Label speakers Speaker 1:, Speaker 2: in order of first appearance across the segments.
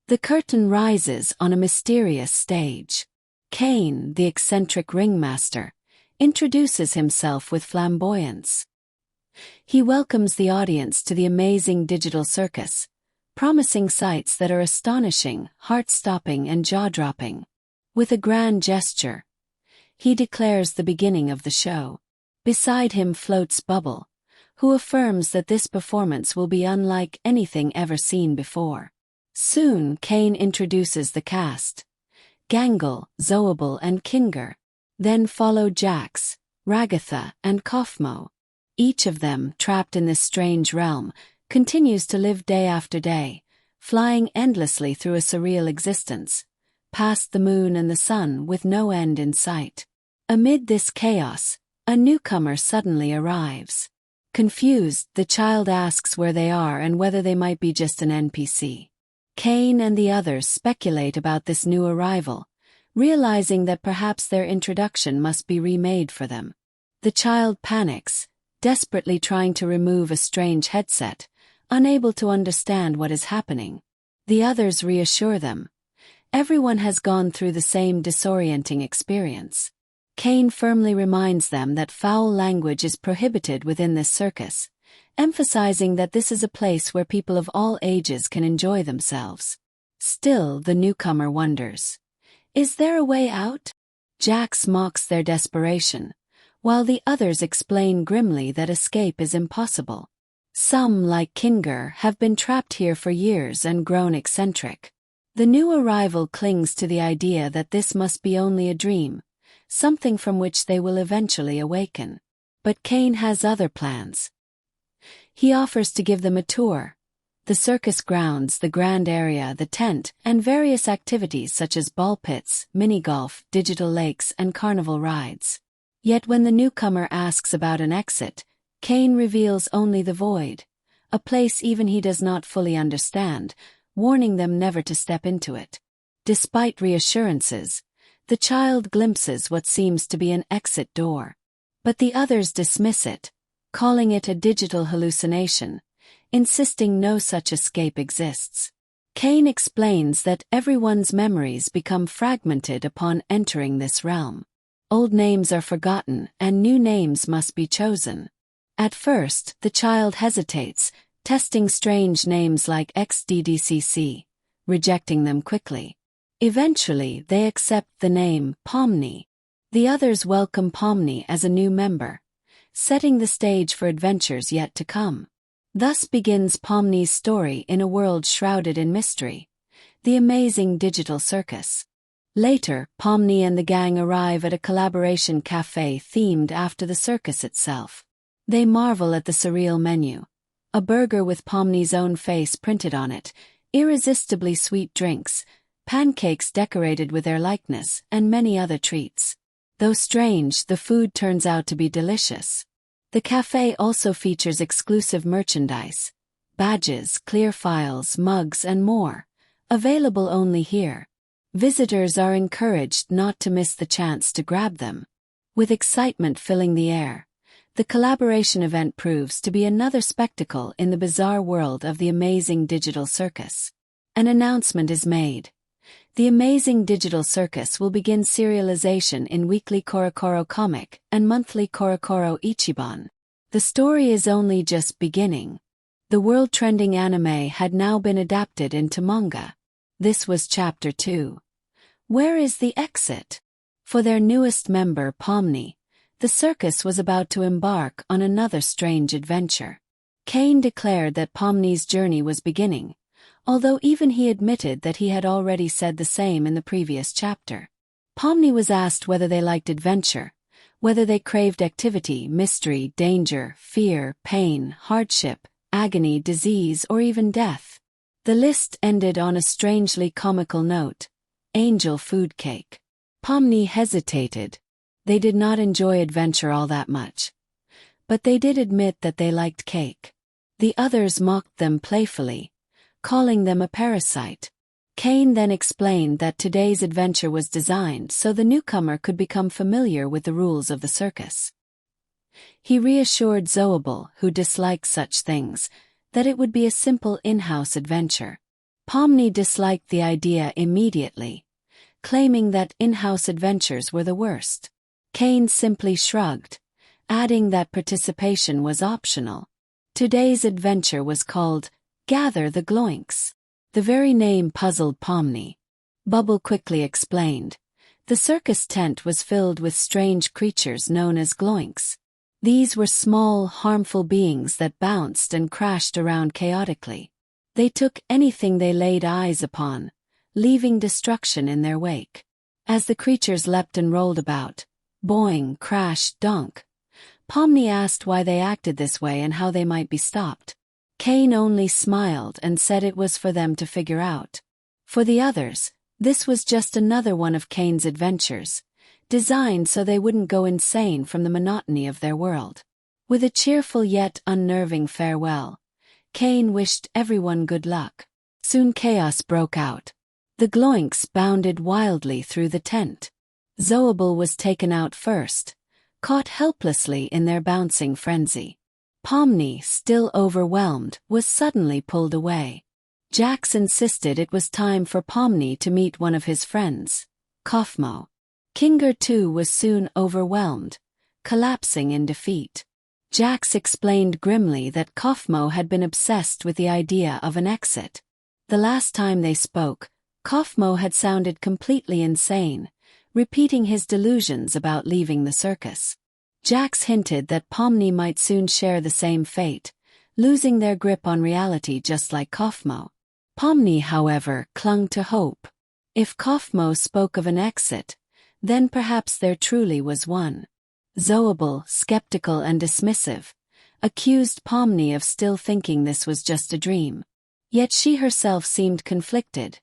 Speaker 1: The curtain rises on a mysterious stage. Kane, the eccentric ringmaster, introduces himself with flamboyance. He welcomes the audience to the Amazing Digital Circus, promising sights that are astonishing, heart-stopping, and jaw-dropping. With a grand gesture, he declares the beginning of the show. Beside him floats Bubble, who affirms that this performance will be unlike anything ever seen before. Soon, Kane introduces the cast: Gangle, Zoable, and Kinger. Then follow Jax, Ragatha, and Kaufmo. Each of them, trapped in this strange realm, continues to live day after day, flying endlessly through a surreal existence, past the moon and the sun with no end in sight. Amid this chaos, a newcomer suddenly arrives. Confused, the child asks where they are and whether they might be just an NPC. Kane and the others speculate about this new arrival, realizing that perhaps their introduction must be remade for them. The child panics, desperately trying to remove a strange headset, unable to understand what is happening. The others reassure them. Everyone has gone through the same disorienting experience. Kane firmly reminds them that foul language is prohibited within this circus, emphasizing that this is a place where people of all ages can enjoy themselves. Still, the newcomer wonders, is there a way out? Jax mocks their desperation, while the others explain grimly that escape is impossible. Some, like Kinger, have been trapped here for years and grown eccentric. The new arrival clings to the idea that this must be only a dream, something from which they will eventually awaken. But Kane has other plans. He offers to give them a tour: the circus grounds, the grand area, the tent, and various activities such as ball pits, mini-golf, digital lakes, and carnival rides. Yet when the newcomer asks about an exit, Kane reveals only the void, a place even he does not fully understand, warning them never to step into it. Despite reassurances, the child glimpses what seems to be an exit door. But the others dismiss it, calling it a digital hallucination, insisting no such escape exists. Kane explains that everyone's memories become fragmented upon entering this realm. Old names are forgotten and new names must be chosen. At first, the child hesitates, testing strange names like XDDCC, rejecting them quickly. Eventually, they accept the name Pomni. The others welcome Pomni as a new member, setting the stage for adventures yet to come. Thus begins Pomni's story in a world shrouded in mystery, the Amazing Digital Circus. Later, Pomni and the gang arrive at a collaboration cafe themed after the circus itself. They marvel at the surreal menu: a burger with Pomni's own face printed on it, irresistibly sweet drinks, pancakes decorated with their likeness, and many other treats. Though strange, the food turns out to be delicious. The cafe also features exclusive merchandise: badges, clear files, mugs, and more, available only here. Visitors are encouraged not to miss the chance to grab them. With excitement filling the air, the collaboration event proves to be another spectacle in the bizarre world of the Amazing Digital Circus. An announcement is made. The Amazing Digital Circus will begin serialization in weekly Korokoro comic and monthly Korokoro Ichiban. The story is only just beginning. The world-trending anime had now been adapted into manga. This was Chapter 2. Where is the exit? For their newest member, Pomni, the circus was about to embark on another strange adventure. Kane declared that Pomni's journey was beginning, although even he admitted that he had already said the same in the previous chapter. Pomni was asked whether they liked adventure, whether they craved activity, mystery, danger, fear, pain, hardship, agony, disease, or even death. The list ended on a strangely comical note: angel food cake. Pomni hesitated. They did not enjoy adventure all that much. But they did admit that they liked cake. The others mocked them playfully, calling them a parasite. Kane then explained that today's adventure was designed so the newcomer could become familiar with the rules of the circus. He reassured Zoable, who dislikes such things, that it would be a simple in-house adventure. Pomni disliked the idea immediately, claiming that in-house adventures were the worst. Kane simply shrugged, adding that participation was optional. Today's adventure was called Gather the Gloinks. The very name puzzled Pomni. Bubble quickly explained. The circus tent was filled with strange creatures known as gloinks. These were small, harmful beings that bounced and crashed around chaotically. They took anything they laid eyes upon, leaving destruction in their wake. As the creatures leapt and rolled about, boing, crash, donk, Pomni asked why they acted this way and how they might be stopped. Kane only smiled and said it was for them to figure out. For the others, this was just another one of Kane's adventures, designed so they wouldn't go insane from the monotony of their world. With a cheerful yet unnerving farewell, Kane wished everyone good luck. Soon chaos broke out. The gloinks bounded wildly through the tent. Zoable was taken out first, caught helplessly in their bouncing frenzy. Pomni, still overwhelmed, was suddenly pulled away. Jax insisted it was time for Pomni to meet one of his friends, Kaufmo. Kinger too was soon overwhelmed, collapsing in defeat. Jax explained grimly that Kaufmo had been obsessed with the idea of an exit. The last time they spoke, Kaufmo had sounded completely insane, repeating his delusions about leaving the circus. Jax hinted that Pomni might soon share the same fate, losing their grip on reality just like Kaufmo. Pomni, however, clung to hope. If Kaufmo spoke of an exit, then perhaps there truly was one. Zoable, skeptical and dismissive, accused Pomni of still thinking this was just a dream. Yet she herself seemed conflicted,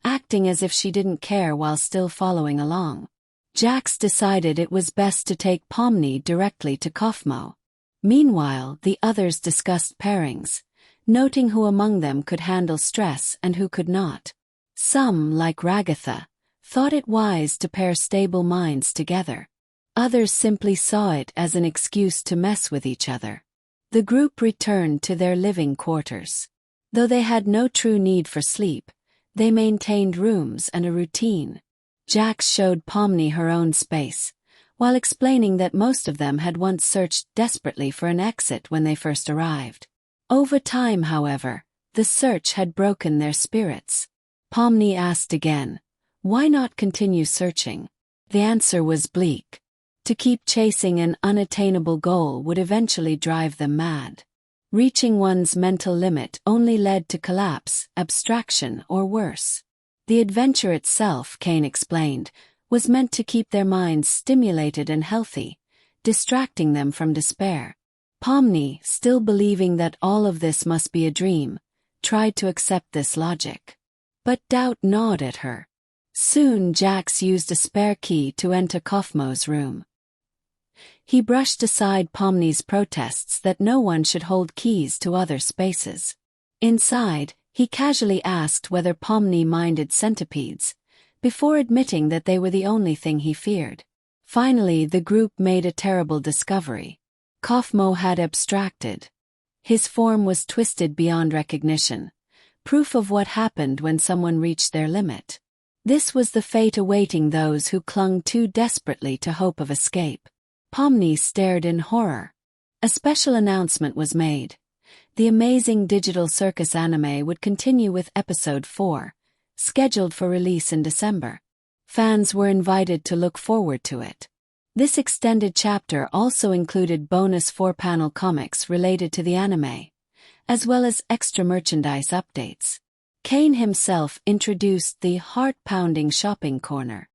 Speaker 1: acting as if she didn't care while still following along. Jax decided it was best to take Pomni directly to Kaufmo. Meanwhile, the others discussed pairings, noting who among them could handle stress and who could not. Some, like Ragatha, thought it wise to pair stable minds together. Others simply saw it as an excuse to mess with each other. The group returned to their living quarters. Though they had no true need for sleep, they maintained rooms and a routine. Jax showed Pomni her own space, while explaining that most of them had once searched desperately for an exit when they first arrived. Over time, however, the search had broken their spirits. Pomni asked again, why not continue searching? The answer was bleak. To keep chasing an unattainable goal would eventually drive them mad. Reaching one's mental limit only led to collapse, abstraction, or worse. The adventure itself, Kane explained, was meant to keep their minds stimulated and healthy, distracting them from despair. Pomni, still believing that all of this must be a dream, tried to accept this logic. But doubt gnawed at her. Soon Jax used a spare key to enter Kaufmo's room. He brushed aside Pomni's protests that no one should hold keys to other spaces. Inside, he casually asked whether Pomni minded centipedes, before admitting that they were the only thing he feared. Finally, the group made a terrible discovery. Kaufmo had abstracted. His form was twisted beyond recognition, proof of what happened when someone reached their limit. This was the fate awaiting those who clung too desperately to hope of escape. Pomni stared in horror. A special announcement was made. The Amazing Digital Circus anime would continue with episode 4, scheduled for release in December. Fans were invited to look forward to it. This extended chapter also included bonus 4-panel comics related to the anime, as well as extra merchandise updates. Kane himself introduced the heart-pounding shopping corner.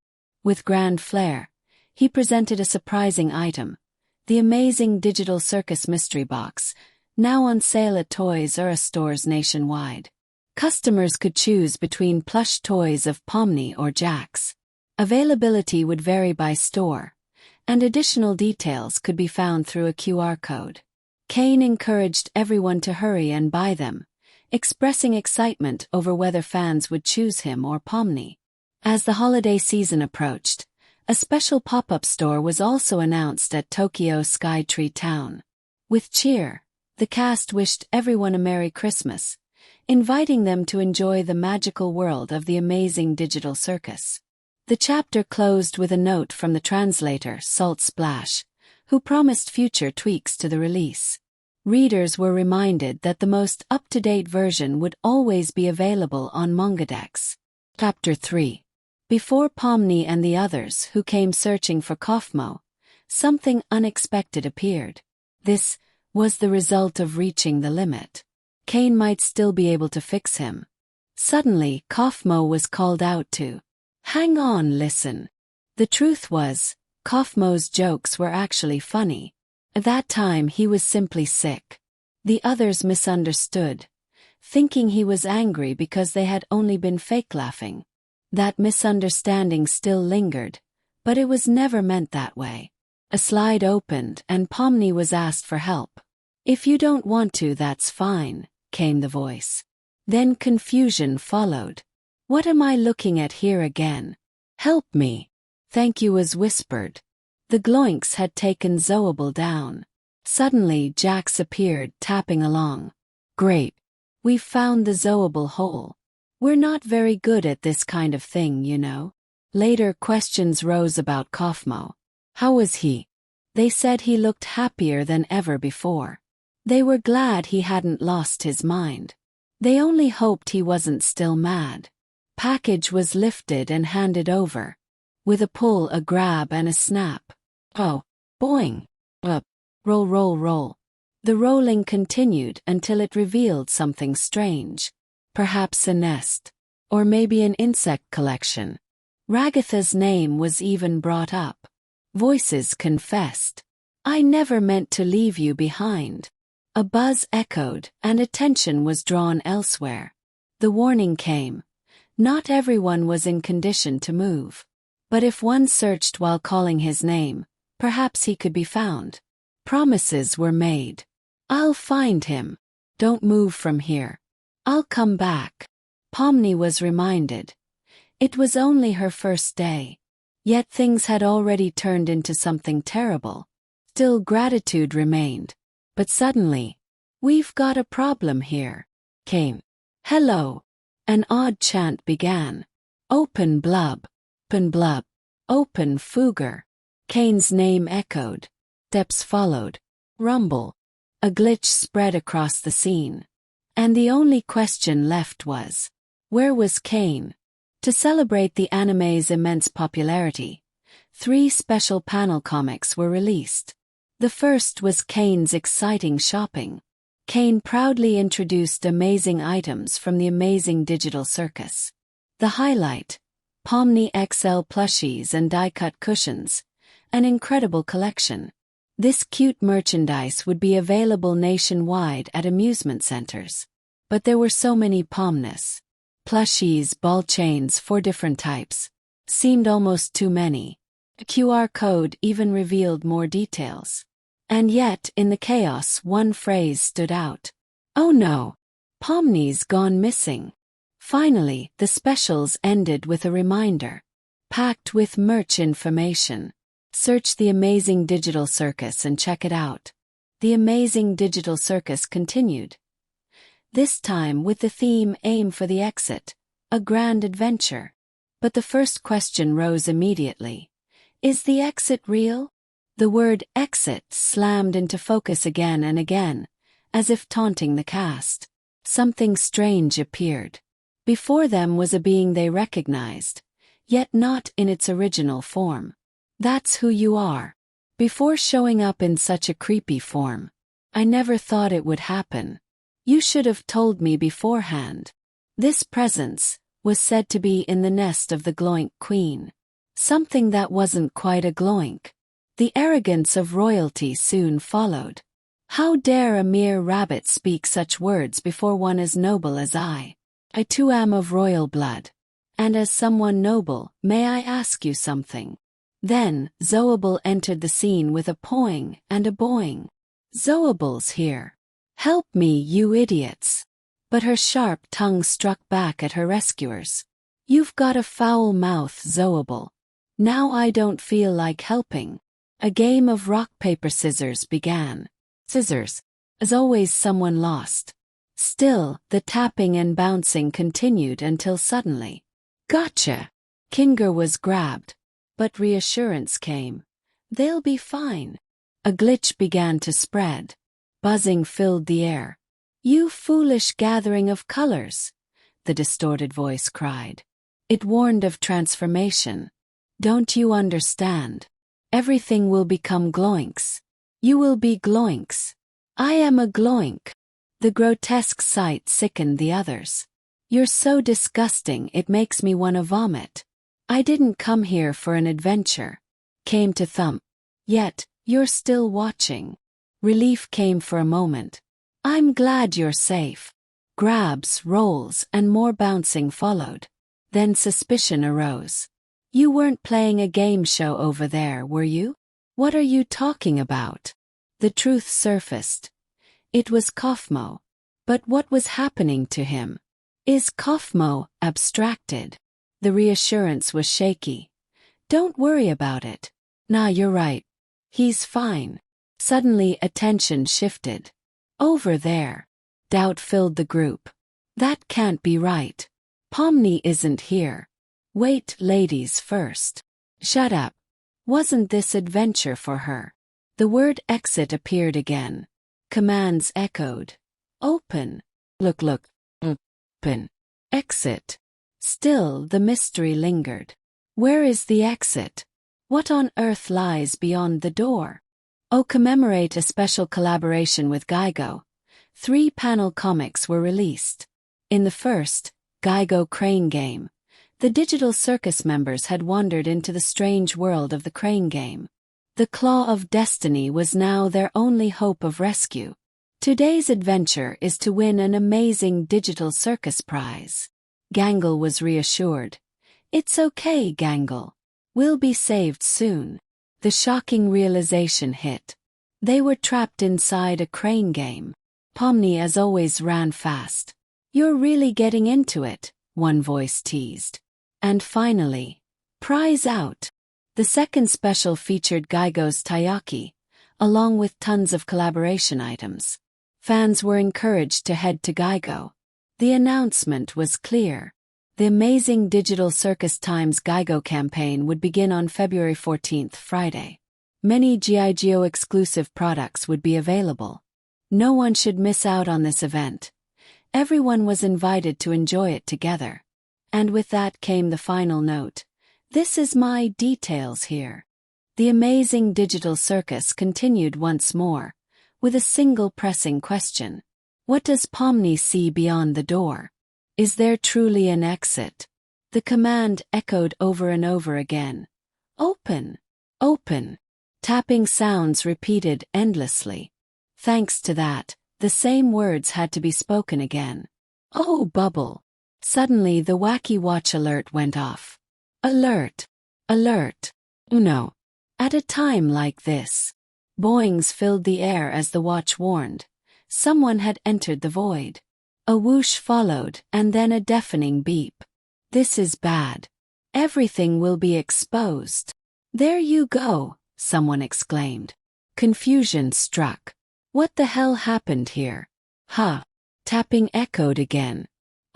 Speaker 1: With grand flair, he presented a surprising item, the Amazing Digital Circus mystery box, now on sale at Toys R Us stores nationwide. Customers could choose between plush toys of Pomni or Jax. Availability would vary by store, and additional details could be found through a QR code. Kane encouraged everyone to hurry and buy them, expressing excitement over whether fans would choose him or Pomni. As the holiday season approached, a special pop-up store was also announced at Tokyo Skytree Town. With cheer, the cast wished everyone a Merry Christmas, inviting them to enjoy the magical world of the Amazing Digital Circus. The chapter closed with a note from the translator, Salt Splash, who promised future tweaks to the release. Readers were reminded that the most up-to-date version would always be available on Mangadex. Chapter 3. Before Pomni and the others who came searching for Kaufmo, something unexpected appeared. This was the result of reaching the limit. Kane might still be able to fix him. Suddenly, Kaufmo was called out to. Hang on, listen. The truth was, Kaufmo's jokes were actually funny. At that time he was simply sick. The others misunderstood, thinking he was angry because they had only been fake laughing. That misunderstanding still lingered, but it was never meant that way. A slide opened and Pomni was asked for help. If you don't want to, that's fine, came the voice. Then confusion followed. What am I looking at here again? Help me. Thank you was whispered. The Gloinks had taken Zoable down. Suddenly Jax appeared, tapping along. Great. We've found the Zoable hole. We're not very good at this kind of thing, you know. Later questions rose about Kaufmo. How was he? They said he looked happier than ever before. They were glad he hadn't lost his mind. They only hoped he wasn't still mad. Package was lifted and handed over. With a pull, a grab and a snap. Oh, boing. Up. Roll, roll, roll. The rolling continued until it revealed something strange. Perhaps a nest. Or maybe an insect collection. Ragatha's name was even brought up. Voices confessed. I never meant to leave you behind. A buzz echoed, and attention was drawn elsewhere. The warning came. Not everyone was in condition to move. But if one searched while calling his name, perhaps he could be found. Promises were made. I'll find him. Don't move from here. I'll come back. Pomni was reminded. It was only her first day. Yet things had already turned into something terrible. Still gratitude remained. But suddenly, we've got a problem here. Came. Hello. An odd chant began. Open blub. Open blub. Open Fugger. Kane's name echoed. Steps followed. Rumble. A glitch spread across the scene. And the only question left was, where was Kane? To celebrate the anime's immense popularity, 3 special panel comics were released. The first was Kane's exciting shopping. Kane proudly introduced amazing items from the Amazing Digital Circus. The highlight, Pomni XL plushies and die-cut cushions, an incredible collection. This cute merchandise would be available nationwide at amusement centers. But there were so many Pomnis. Plushies, ball chains, 4 different types. Seemed almost too many. A QR code even revealed more details. And yet, in the chaos, one phrase stood out. Oh no! Pomni's gone missing. Finally, the specials ended with a reminder. Packed with merch information. Search the Amazing Digital Circus and check it out. The Amazing Digital Circus continued. This time with the theme Aim for the Exit, a grand adventure. But the first question rose immediately. Is the exit real? The word exit slammed into focus again and again, as if taunting the cast. Something strange appeared. Before them was a being they recognized, yet not in its original form. That's who you are. Before showing up in such a creepy form. I never thought it would happen. You should have told me beforehand. This presence was said to be in the nest of the Gloink Queen. Something that wasn't quite a Gloink. The arrogance of royalty soon followed. How dare a mere rabbit speak such words before one as noble as I? I too am of royal blood. And as someone noble, may I ask you something? Then, Zoable entered the scene with a poing and a boing. Zoable's here. Help me, you idiots. But her sharp tongue struck back at her rescuers. You've got a foul mouth, Zoable. Now I don't feel like helping. A game of rock, paper, scissors began. Scissors. As always, someone lost. Still, the tapping and bouncing continued until suddenly. Gotcha! Kinger was grabbed. But reassurance came. They'll be fine. A glitch began to spread. Buzzing filled the air. You foolish gathering of colors, the distorted voice cried. It warned of transformation. Don't you understand? Everything will become gloinks. You will be gloinks. I am a gloink. The grotesque sight sickened the others. You're so disgusting it makes me wanna vomit. I didn't come here for an adventure. Came to thump. Yet, you're still watching. Relief came for a moment. I'm glad you're safe. Grabs, rolls, and more bouncing followed. Then suspicion arose. You weren't playing a game show over there, were you? What are you talking about? The truth surfaced. It was Kaufmo. But what was happening to him? Is Kaufmo abstracted? The reassurance was shaky. Don't worry about it. Nah, you're right. He's fine. Suddenly attention shifted. Over there. Doubt filled the group. That can't be right. Pomni isn't here. Wait, ladies first. Shut up. Wasn't this adventure for her? The word exit appeared again. Commands echoed. Open. Look. Open. Exit. Still the mystery lingered. Where is the exit? What on earth lies beyond the door? Commemorate a special collaboration with Geigo. 3-panel comics were released. In the first, Geigo Crane Game, the Digital Circus members had wandered into the strange world of the Crane Game. The Claw of Destiny was now their only hope of rescue. Today's adventure is to win an Amazing Digital Circus prize. Gangle was reassured. It's okay, Gangle. We'll be saved soon. The shocking realization hit. They were trapped inside a crane game. Pomni as always ran fast. You're really getting into it, one voice teased. And finally, prize out. The second special featured Geigo's Taiyaki, along with tons of collaboration items. Fans were encouraged to head to Geigo. The announcement was clear. The Amazing Digital Circus Times Geigo campaign would begin on February 14th, Friday. Many G.I. Joe exclusive products would be available. No one should miss out on this event. Everyone was invited to enjoy it together. And with that came the final note. This is my details here. The Amazing Digital Circus continued once more, with a single pressing question. What does Pomni see beyond the door? Is there truly an exit? The command echoed over and over again. Open! Open! Tapping sounds repeated endlessly. Thanks to that, the same words had to be spoken again. Oh, Bubble! Suddenly the wacky watch alert went off. Alert! Alert! Uno! At a time like this. Boings filled the air as the watch warned. Someone had entered the void. A whoosh followed, and then a deafening beep. This is bad. Everything will be exposed. There you go, someone exclaimed. Confusion struck. What the hell happened here? Huh. Tapping echoed again.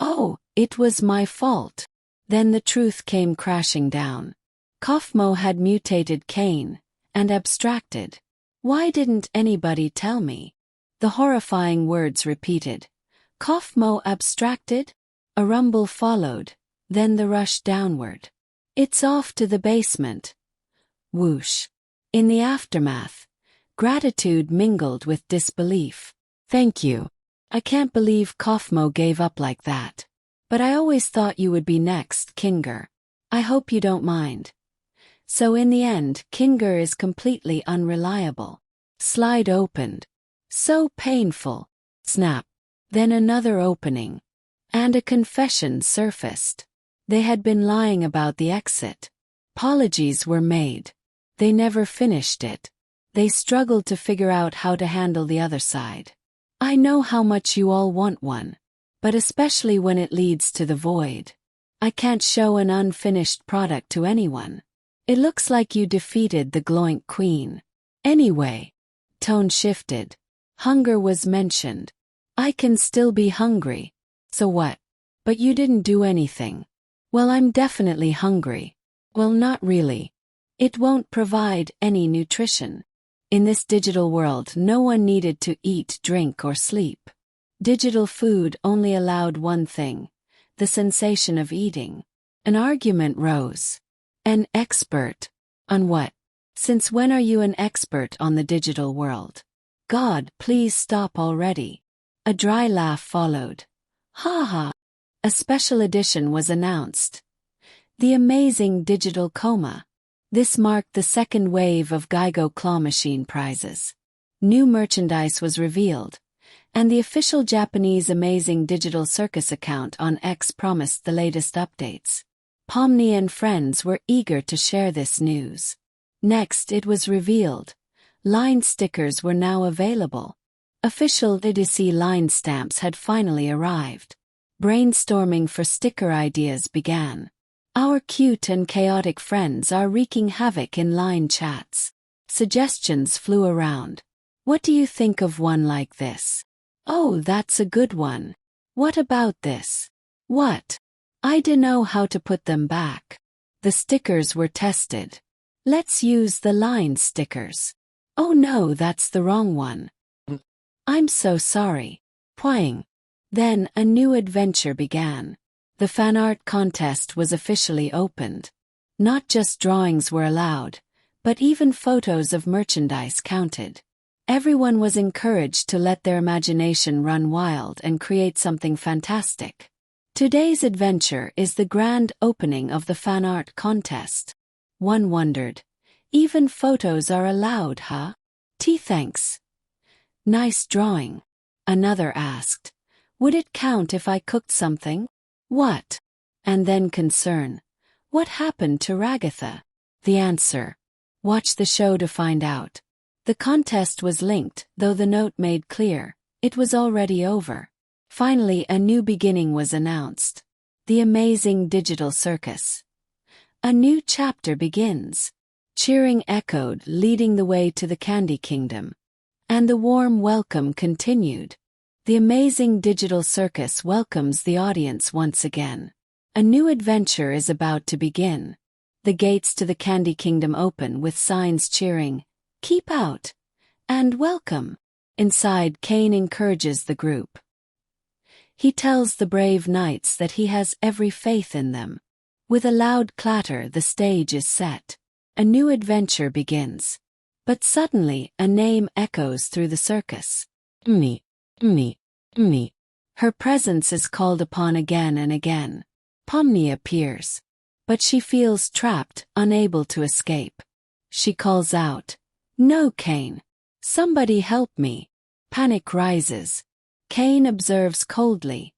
Speaker 1: Oh, it was my fault. Then the truth came crashing down. Kaufmo had mutated Kane, and abstracted. Why didn't anybody tell me? The horrifying words repeated. Kaufmo abstracted? A rumble followed, then the rush downward. It's off to the basement. Whoosh. In the aftermath, gratitude mingled with disbelief. Thank you. I can't believe Kaufmo gave up like that. But I always thought you would be next, Kinger. I hope you don't mind. So in the end, Kinger is completely unreliable. Slide opened. So painful. Snap. Then another opening. And a confession surfaced. They had been lying about the exit. Apologies were made. They never finished it. They struggled to figure out how to handle the other side. I know how much you all want one. But especially when it leads to the void. I can't show an unfinished product to anyone. It looks like you defeated the Gloink Queen. Anyway. Tone shifted. Hunger was mentioned. I can still be hungry. So what? But you didn't do anything. Well, I'm definitely hungry. Well, not really. It won't provide any nutrition. In this digital world, no one needed to eat, drink, or sleep. Digital food only allowed one thing: the sensation of eating. An argument rose. An expert. On what? Since when are you an expert on the digital world? God, please stop already. A dry laugh followed. Ha ha. A special edition was announced. The Amazing Digital Coma. This marked the second wave of Geigo claw machine prizes. New merchandise was revealed, and the official Japanese Amazing Digital Circus account on X promised the latest updates. Pomni and friends were eager to share this news. Next, it was revealed. Line stickers were now available. Official EDC line stamps had finally arrived. Brainstorming for sticker ideas began. Our cute and chaotic friends are wreaking havoc in line chats. Suggestions flew around. What do you think of one like this? Oh, that's a good one. What about this? What? I dunno how to put them back. The stickers were tested. Let's use the line stickers. Oh no, that's the wrong one. I'm so sorry. Poing. Then a new adventure began. The fan art contest was officially opened. Not just drawings were allowed, but even photos of merchandise counted. Everyone was encouraged to let their imagination run wild and create something fantastic. Today's adventure is the grand opening of the fan art contest. One wondered, even photos are allowed, huh? Thanks. Nice drawing. Another asked, would it count if I cooked something? What? And then concern. What happened to Ragatha? The answer. Watch the show to find out. The contest was linked, though the note made clear, it was already over. Finally, a new beginning was announced. The Amazing Digital Circus. A new chapter begins. Cheering echoed, leading the way to the Candy Kingdom. And the warm welcome continued. The Amazing Digital Circus welcomes the audience once again. A new adventure is about to begin. The gates to the Candy Kingdom open with signs cheering, "Keep out!" and "Welcome." Inside, Kane encourages the group. He tells the brave knights that he has every faith in them. With a loud clatter, the stage is set. A new adventure begins. But suddenly, a name echoes through the circus. Me. Her presence is called upon again and again. Pomni appears. But she feels trapped, unable to escape. She calls out, "No, Kane. Somebody help me." Panic rises. Kane observes coldly,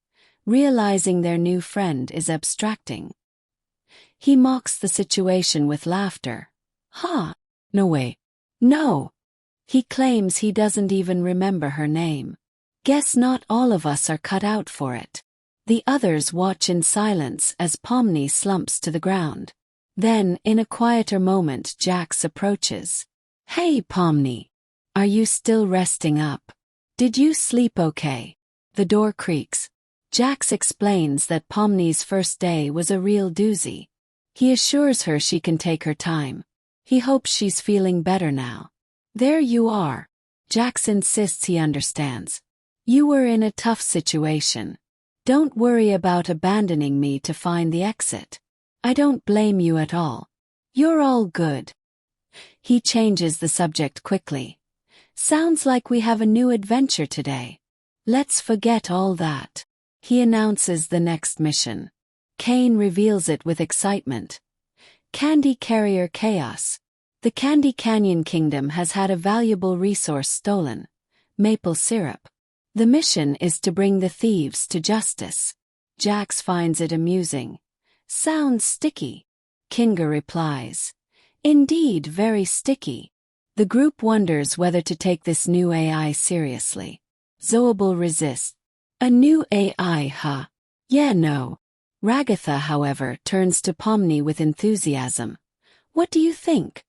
Speaker 1: realizing their new friend is abstracting. He mocks the situation with laughter. "Ha! No way. No!" He claims he doesn't even remember her name. Guess not all of us are cut out for it. The others watch in silence as Pomni slumps to the ground. Then, in a quieter moment, Jax approaches. "Hey, Pomni. Are you still resting up? Did you sleep okay?" The door creaks. Jax explains that Pomni's first day was a real doozy. He assures her she can take her time. He hopes she's feeling better now. "There you are." Jax insists he understands. "You were in a tough situation. Don't worry about abandoning me to find the exit. I don't blame you at all. You're all good." He changes the subject quickly. "Sounds like we have a new adventure today. Let's forget all that." He announces the next mission. Kane reveals it with excitement. Candy Carrier Chaos. The Candy Canyon Kingdom has had a valuable resource stolen: maple syrup. The mission is to bring the thieves to justice. Jax finds it amusing. "Sounds sticky." Kinga replies, "Indeed, very sticky." The group wonders whether to take this new AI seriously. Zoable resists. "A new AI, huh? Yeah, no." Ragatha, however, turns to Pomni with enthusiasm. "What do you think?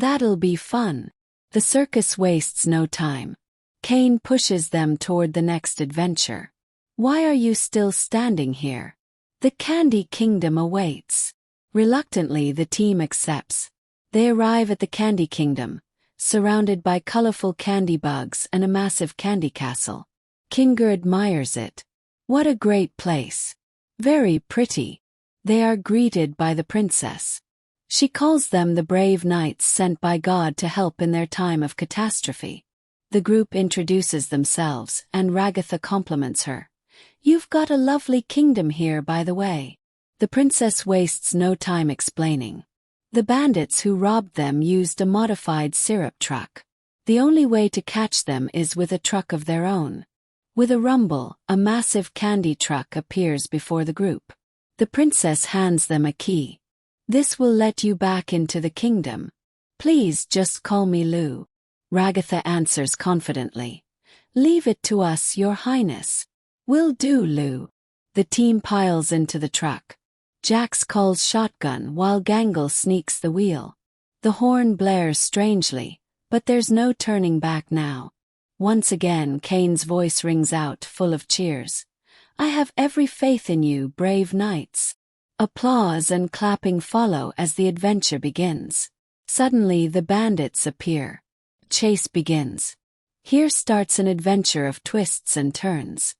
Speaker 1: That'll be fun." The circus wastes no time. Kane pushes them toward the next adventure. Why are you still standing here? The Candy Kingdom awaits. Reluctantly, the team accepts. They arrive at the Candy Kingdom, surrounded by colorful candy bugs and a massive candy castle. Kinger admires it. What a great place. Very pretty. They are greeted by the princess. She calls them the brave knights sent by God to help in their time of catastrophe. The group introduces themselves, and Ragatha compliments her. You've got a lovely kingdom here, by the way. The princess wastes no time explaining. The bandits who robbed them used a modified syrup truck. The only way to catch them is with a truck of their own. With a rumble, a massive candy truck appears before the group. The princess hands them a key. This will let you back into the kingdom. Please just call me Lou. Ragatha answers confidently. Leave it to us, Your Highness. Will do, Lou. The team piles into the truck. Jax calls shotgun while Gangle sneaks the wheel. The horn blares strangely, but there's no turning back now. Once again, Kane's voice rings out, full of cheers. I have every faith in you, brave knights. Applause and clapping follow as the adventure begins. Suddenly, the bandits appear. Chase begins. Here starts an adventure of twists and turns.